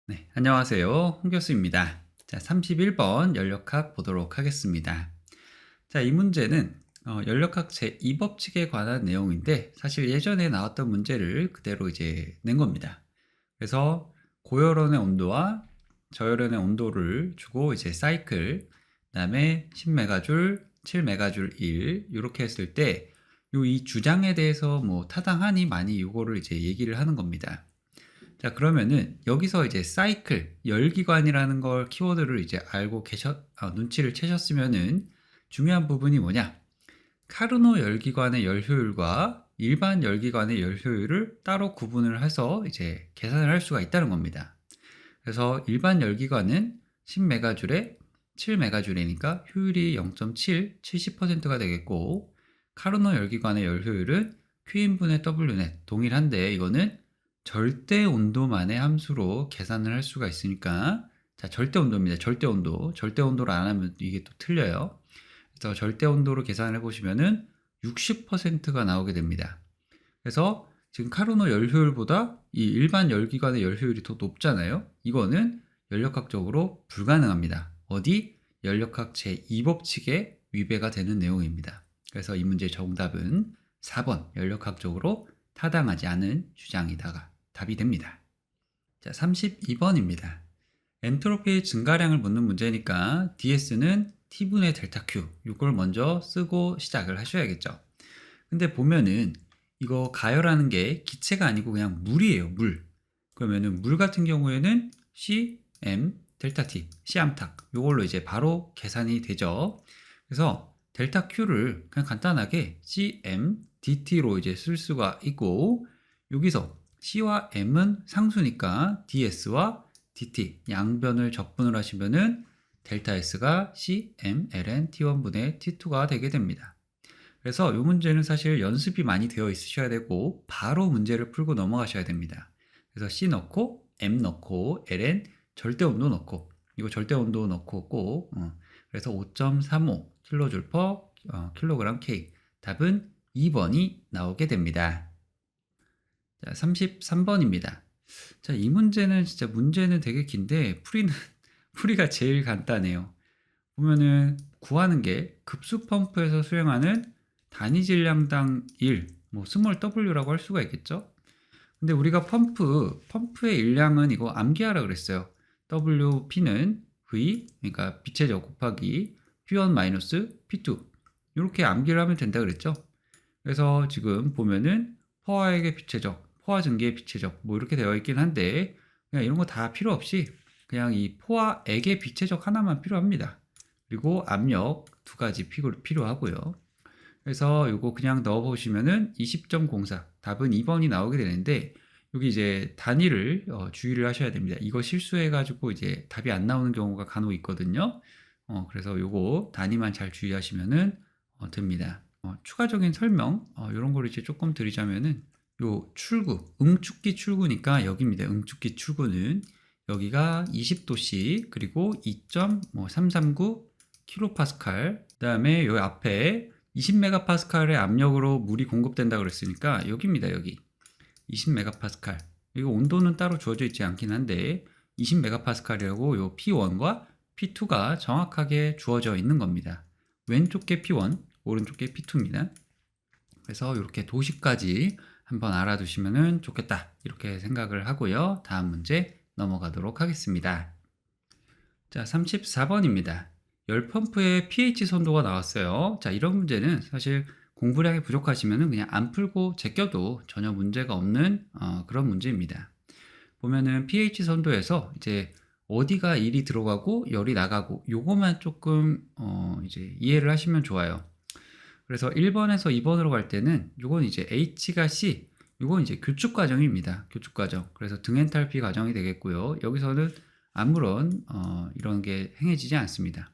네, 안녕하세요. 홍 교수입니다. 자, 31번 연력학 보도록 하겠습니다. 자, 이 문제는 연력학 제2법칙에 관한 내용인데 사실 예전에 나왔던 문제를 그대로 이제 낸 겁니다. 그래서 고열원의 온도와 저열원의 온도를 주고 이제 사이클, 그다음에 10메가줄, 7메가줄 1 이렇게 했을 때 이 주장에 대해서 뭐 타당하니 많이 이거를 이제 얘기를 하는 겁니다. 자, 그러면은 여기서 이제 사이클, 열기관이라는 걸 키워드를 이제 알고 눈치를 채셨으면은 중요한 부분이 뭐냐? 카르노 열기관의 열 효율과 일반 열기관의 열 효율을 따로 구분을 해서 이제 계산을 할 수가 있다는 겁니다. 그래서 일반 열기관은 10메가줄에 7메가줄이니까 효율이 0.7, 70%가 되겠고, 카르노 열기관의 열 효율은 Q인분의 Wnet 동일한데 이거는 절대 온도만의 함수로 계산을 할 수가 있으니까, 자, 절대 온도입니다. 절대 온도. 절대 온도를 안 하면 이게 또 틀려요. 그래서 절대 온도로 계산을 해보시면은 60%가 나오게 됩니다. 그래서 지금 카르노 열 효율보다 이 일반 열기관의 열 효율이 더 높잖아요. 이거는 연력학적으로 불가능합니다. 어디? 연력학 제2법칙에 위배가 되는 내용입니다. 그래서 이 문제의 정답은 4번 연력학적으로 타당하지 않은 주장이다가 답이 됩니다. 자, 32번입니다. 엔트로피 증가량을 묻는 문제니까 DS는 T분의 델타 Q 이걸 먼저 쓰고 시작을 하셔야겠죠. 근데 보면은 이거 가열하는 게 기체가 아니고 그냥 물이에요, 물. 그러면은 물 같은 경우에는 CM 델타 T, C암탁 이걸로 이제 바로 계산이 되죠. 그래서 델타 Q를 그냥 간단하게 CM DT로 이제 쓸 수가 있고, 여기서 C와 M은 상수니까 DS와 DT 양변을 적분을 하시면은 델타 S가 CM ln T1분의 T2가 되게 됩니다. 그래서 이 문제는 사실 연습이 많이 되어 있으셔야 되고 바로 문제를 풀고 넘어가셔야 됩니다. 그래서 C 넣고 M 넣고 ln 절대온도 넣고, 이거 절대온도 넣고 꼭 그래서 5.35 킬로줄 퍼 킬로그램 K, 답은 2번이 나오게 됩니다. 자, 33번입니다. 자, 이 문제는 진짜 문제는 되게 긴데 풀이가 제일 간단해요. 보면은 구하는 게 급수 펌프에서 수행하는 단위 질량당 1, 뭐 스몰 W라고 할 수가 있겠죠? 근데 우리가 펌프의 일량은 이거 암기하라 그랬어요. WP는 V, 그러니까 빛의 적 곱하기 P1 마이너스 P2 이렇게 암기를 하면 된다 그랬죠? 그래서 지금 보면은 포화액의 빛의 적, 포화 증기의 빛의 적 뭐 이렇게 되어 있긴 한데 그냥 이런 거 다 필요 없이 그냥 이 포화액의 빛의 적 하나만 필요합니다. 그리고 압력 두 가지 필요하고요. 그래서 이거 그냥 넣어보시면은 20.04 답은 2번이 나오게 되는데, 여기 이제 단위를 주의를 하셔야 됩니다. 이거 실수해가지고 이제 답이 안 나오는 경우가 간혹 있거든요. 그래서 요거 단위만 잘 주의하시면은 됩니다. 추가적인 설명 이런 거를 이제 조금 드리자면은 요 출구 응축기 출구니까 여기입니다. 응축기 출구는 여기가 20도씨 그리고 2.339 킬로파스칼, 그다음에 요 앞에 20메가파스칼의 압력으로 물이 공급된다 그랬으니까 여기입니다. 여기 20메가파스칼. 이거 온도는 따로 주어져 있지 않긴 한데 20메가파스칼이라고 요 P1과 P2가 정확하게 주어져 있는 겁니다. 왼쪽 게 P1, 오른쪽 게 P2입니다. 그래서 이렇게 도식까지 한번 알아두시면 좋겠다 이렇게 생각을 하고요. 다음 문제 넘어가도록 하겠습니다. 자, 34번입니다. 열펌프의 pH 선도가 나왔어요. 자, 이런 문제는 사실 공부량이 부족하시면 그냥 안 풀고 제껴도 전혀 문제가 없는 그런 문제입니다. 보면은 pH 선도에서 이제 어디가 1이 들어가고 열이 나가고 요거만 조금 이제 이해를 하시면 좋아요. 그래서 1번에서 2번으로 갈 때는 요건 이제 H가 C, 요건 이제 교축 과정입니다. 교축 과정. 그래서 등엔탈피 과정이 되겠고요. 여기서는 아무런 이런 게 행해지지 않습니다.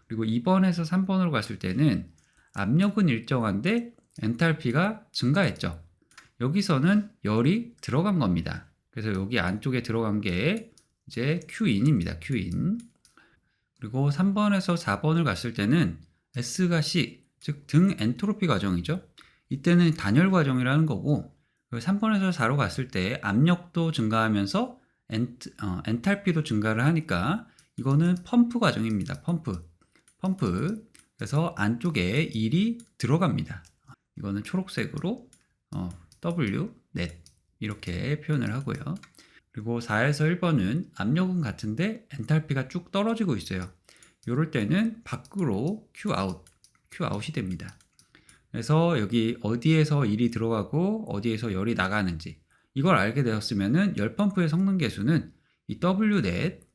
그리고 2번에서 3번으로 갔을 때는 압력은 일정한데 엔탈피가 증가했죠. 여기서는 열이 들어간 겁니다. 그래서 여기 안쪽에 들어간 게 이제 Q인입니다. Q인. 그리고 3번에서 4번을 갔을 때는 S가 C, 즉 등 엔트로피 과정이죠. 이때는 단열 과정이라는 거고, 3번에서 4로 갔을 때 압력도 증가하면서 엔탈피도 증가를 하니까 이거는 펌프 과정입니다. 펌프. 그래서 안쪽에 1이 들어갑니다. 이거는 초록색으로 W, net 이렇게 표현을 하고요. 그리고 4에서 1번은 압력은 같은데 엔탈피가 쭉 떨어지고 있어요. 이럴 때는 밖으로 Qout이 됩니다. 그래서 여기 어디에서 1이 들어가고 어디에서 열이 나가는지 이걸 알게 되었으면은 열 펌프의 성능 계수는 이 Wnet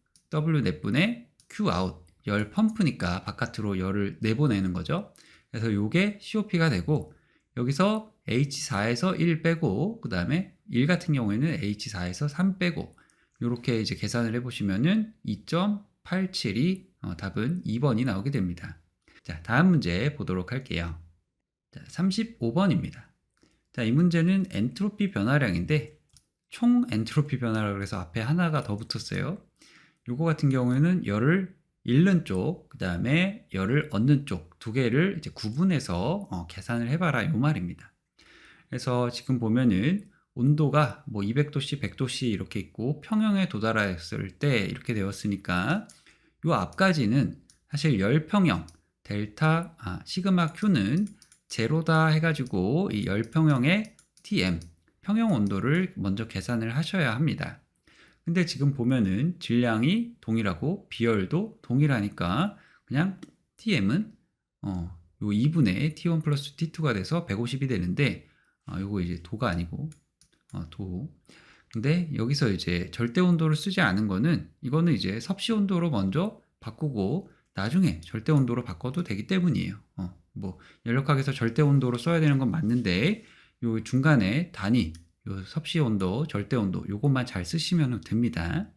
분의 Qout 열 펌프니까 바깥으로 열을 내보내는 거죠. 그래서 이게 COP가 되고 여기서 H4에서 1 빼고 그 다음에 1 같은 경우에는 H4에서 3 빼고 이렇게 이제 계산을 해보시면은 2.872 답은 2번이 나오게 됩니다. 자, 다음 문제 보도록 할게요. 자, 35번입니다. 자, 이 문제는 엔트로피 변화량인데 총 엔트로피 변화라고 해서 앞에 하나가 더 붙었어요. 요거 같은 경우에는 열을 잃는 쪽, 그 다음에 열을 얻는 쪽 두 개를 이제 구분해서 계산을 해봐라 요 말입니다. 그래서 지금 보면은 온도가 뭐 200도씨, 100도씨 이렇게 있고 평형에 도달했을 때 이렇게 되었으니까 요 앞까지는 사실 열 평형 시그마 Q는 제로다 해가지고 이 열 평형의 Tm 평형 온도를 먼저 계산을 하셔야 합니다. 근데 지금 보면은 질량이 동일하고 비열도 동일하니까 그냥 Tm은 요 2분의 T1 플러스 T2가 돼서 150이 되는데 요거 이제 도가 아니고 도. 근데 여기서 이제 절대 온도를 쓰지 않은 거는 이거는 이제 섭씨 온도로 먼저 바꾸고 나중에 절대 온도로 바꿔도 되기 때문이에요. 뭐 연력학에서 절대 온도로 써야 되는 건 맞는데 요 중간에 단위 요 섭씨 온도, 절대 온도 요것만 잘 쓰시면 됩니다.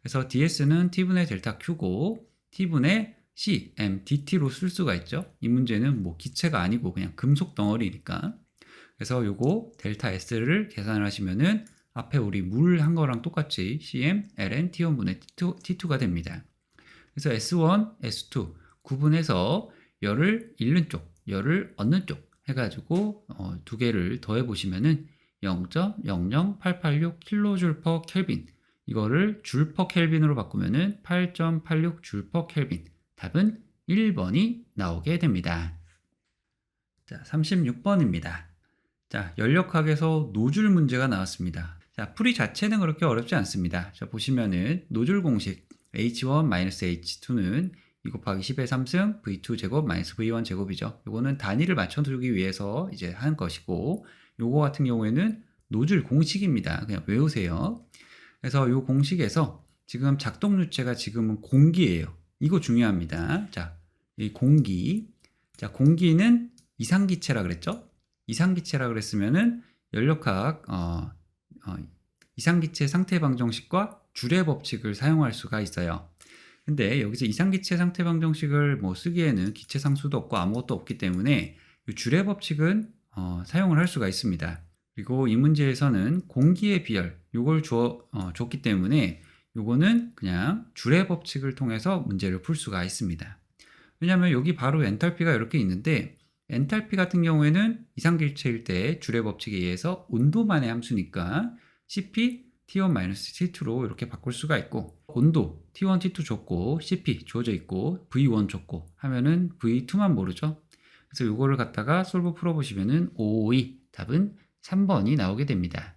그래서 ds는 t분의 델타 q고 t분의 cm dt로 쓸 수가 있죠. 이 문제는 뭐 기체가 아니고 그냥 금속 덩어리니까. 그래서 요거 델타 s를 계산을 하시면은 앞에 우리 물 한 거랑 똑같이 cm ln t1분의 t2가 됩니다. 그래서 s1, s2 구분해서 열을 잃는 쪽, 열을 얻는 쪽 해가지고 두 개를 더해 보시면은 0.00886 킬로줄 퍼 켈빈 이거를 줄 퍼 켈빈으로 바꾸면은 8.86 줄 퍼 켈빈 답은 1번이 나오게 됩니다. 자, 36번입니다. 자, 연력학에서 노즐 문제가 나왔습니다. 자, 풀이 자체는 그렇게 어렵지 않습니다. 자, 보시면은 노즐 공식 H1-H2는 2 곱하기 10의 3승 V2 제곱 마이너스 V1 제곱이죠. 요거는 단위를 맞춰두기 위해서 이제 한 것이고 요거 같은 경우에는 노즐 공식입니다. 그냥 외우세요. 그래서 요 공식에서 지금 작동유체가 지금은 공기예요. 이거 중요합니다. 자, 이 공기. 자, 공기는 이상기체라 그랬죠? 이상기체라 그랬으면은 연력학 이상기체 상태 방정식과 줄의 법칙을 사용할 수가 있어요. 근데 여기서 이상기체 상태 방정식을 뭐 쓰기에는 기체 상수도 없고 아무것도 없기 때문에 이 줄의 법칙은 사용을 할 수가 있습니다. 그리고 이 문제에서는 공기의 비열 요걸 줬기 때문에 요거는 그냥 줄의 법칙을 통해서 문제를 풀 수가 있습니다. 왜냐하면 여기 바로 엔탈피가 이렇게 있는데 엔탈피 같은 경우에는 이상기체일 때 줄의 법칙에 의해서 온도만의 함수니까 Cp T1-T2로 이렇게 바꿀 수가 있고 온도 T1, T2 줬고 Cp 주어져 있고 V1 줬고 하면은 V2만 모르죠. 그래서 이거를 갖다가 솔브 풀어보시면은 552 답은 3번이 나오게 됩니다.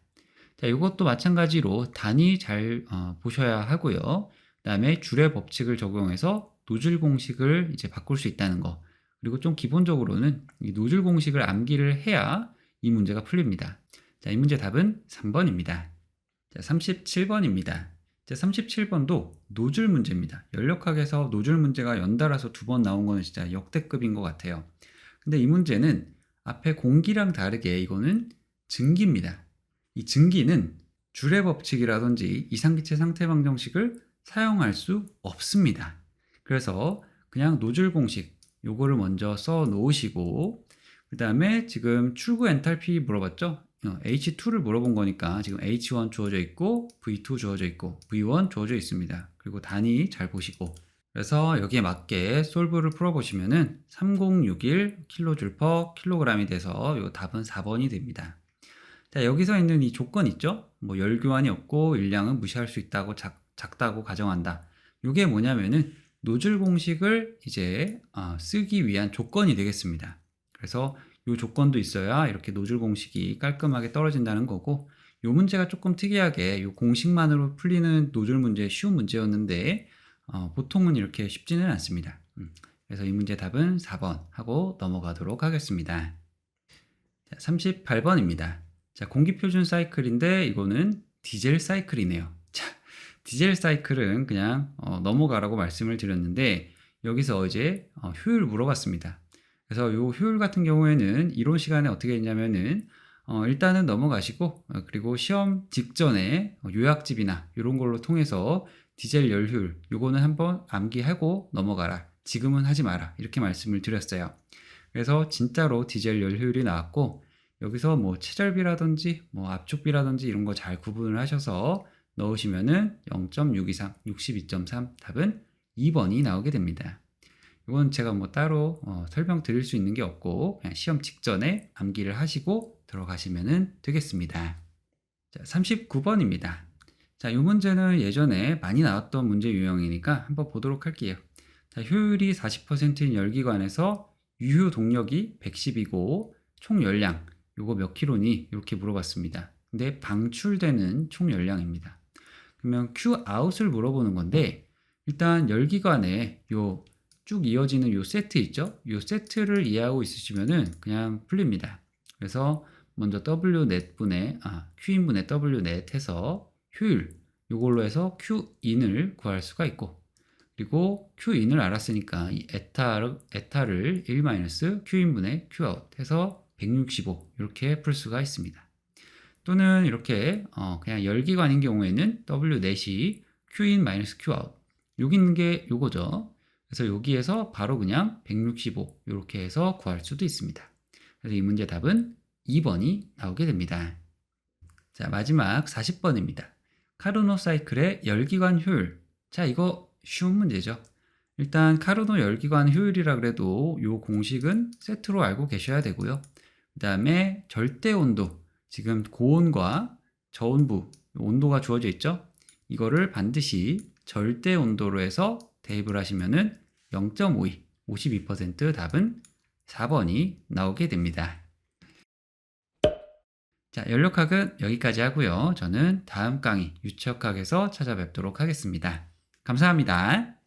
자, 이것도 마찬가지로 단위 잘 보셔야 하고요. 그 다음에 줄의 법칙을 적용해서 노즐 공식을 이제 바꿀 수 있다는 거. 그리고 좀 기본적으로는 이 노즐 공식을 암기를 해야 이 문제가 풀립니다. 자, 이 문제 답은 3번입니다. 자, 37번입니다. 자, 37번도 노즐 문제입니다. 연력학에서 노즐 문제가 연달아서 2번 나온 거는 진짜 역대급인 것 같아요. 근데 이 문제는 앞에 공기랑 다르게 이거는 증기입니다. 이 증기는 줄의 법칙이라든지 이상기체 상태 방정식을 사용할 수 없습니다. 그래서 그냥 노즐 공식 요거를 먼저 써 놓으시고 그 다음에 지금 출구 엔탈피 물어봤죠? H2를 물어본 거니까 지금 H1 주어져 있고 V2 주어져 있고 V1 주어져 있습니다. 그리고 단위 잘 보시고 그래서 여기에 맞게 솔브를 풀어보시면은 3061 킬로줄 퍼 킬로그램이 돼서 요 답은 4번이 됩니다. 자, 여기서 있는 이 조건 있죠? 뭐 열교환이 없고 일량은 무시할 수 있다고 작다고 가정한다. 이게 뭐냐면은 노즐 공식을 이제 쓰기 위한 조건이 되겠습니다. 그래서 이 조건도 있어야 이렇게 노즐 공식이 깔끔하게 떨어진다는 거고, 이 문제가 조금 특이하게 이 공식만으로 풀리는 노즐 문제 쉬운 문제였는데 보통은 이렇게 쉽지는 않습니다. 그래서 이 문제 답은 4번 하고 넘어가도록 하겠습니다. 38번입니다. 자, 공기표준 사이클인데 이거는 디젤 사이클이네요. 자, 디젤 사이클은 그냥 넘어가라고 말씀을 드렸는데 여기서 이제 효율 물어봤습니다. 그래서 이 효율 같은 경우에는 이론 시간에 어떻게 했냐면은 일단은 넘어가시고 그리고 시험 직전에 요약집이나 이런 걸로 통해서 디젤 열효율 요거는 한번 암기하고 넘어가라. 지금은 하지 마라. 이렇게 말씀을 드렸어요. 그래서 진짜로 디젤 열효율이 나왔고 여기서 뭐 체절비라든지 뭐 압축비라든지 이런 거 잘 구분을 하셔서 넣으시면은 0.623, 62.3 답은 2번이 나오게 됩니다. 이건 제가 뭐 따로 설명드릴 수 있는 게 없고 그냥 시험 직전에 암기를 하시고 들어가시면 되겠습니다. 자, 39번입니다. 자, 이 문제는 예전에 많이 나왔던 문제 유형이니까 한번 보도록 할게요. 자, 효율이 40%인 열기관에서 유효 동력이 110이고 총 열량 요거 몇 킬로니 이렇게 물어봤습니다. 근데 방출되는 총 열량입니다. 그러면 Q 아웃을 물어보는 건데 일단 열기관에 요 쭉 이어지는 요 세트 있죠? 요 세트를 이해하고 있으시면은 그냥 풀립니다. 그래서 먼저 W 넷분의 Q 인분의 W 넷 해서 효율 요걸로 해서 Q 인을 구할 수가 있고 그리고 Q 인을 알았으니까 이 에타를 1 Q 인분의 Q 아웃 해서 165 이렇게 풀 수가 있습니다. 또는 이렇게 그냥 열기관인 경우에는 W 넷이 Q 인 Q 아웃 여기 있는 게 요거죠. 그래서 여기에서 바로 그냥 165 이렇게 해서 구할 수도 있습니다. 그래서 이 문제 답은 2번이 나오게 됩니다. 자, 마지막 40번입니다. 카르노 사이클의 열기관 효율. 자, 이거 쉬운 문제죠. 일단 카르노 열기관 효율이라 그래도 이 공식은 세트로 알고 계셔야 되고요. 그 다음에 절대 온도, 지금 고온과 저온부 온도가 주어져 있죠. 이거를 반드시 절대 온도로 해서 대입을 하시면은 0.52, 52% 답은 4번이 나오게 됩니다. 자, 연력학은 여기까지 하고요. 저는 다음 강의 유치역학에서 찾아뵙도록 하겠습니다. 감사합니다.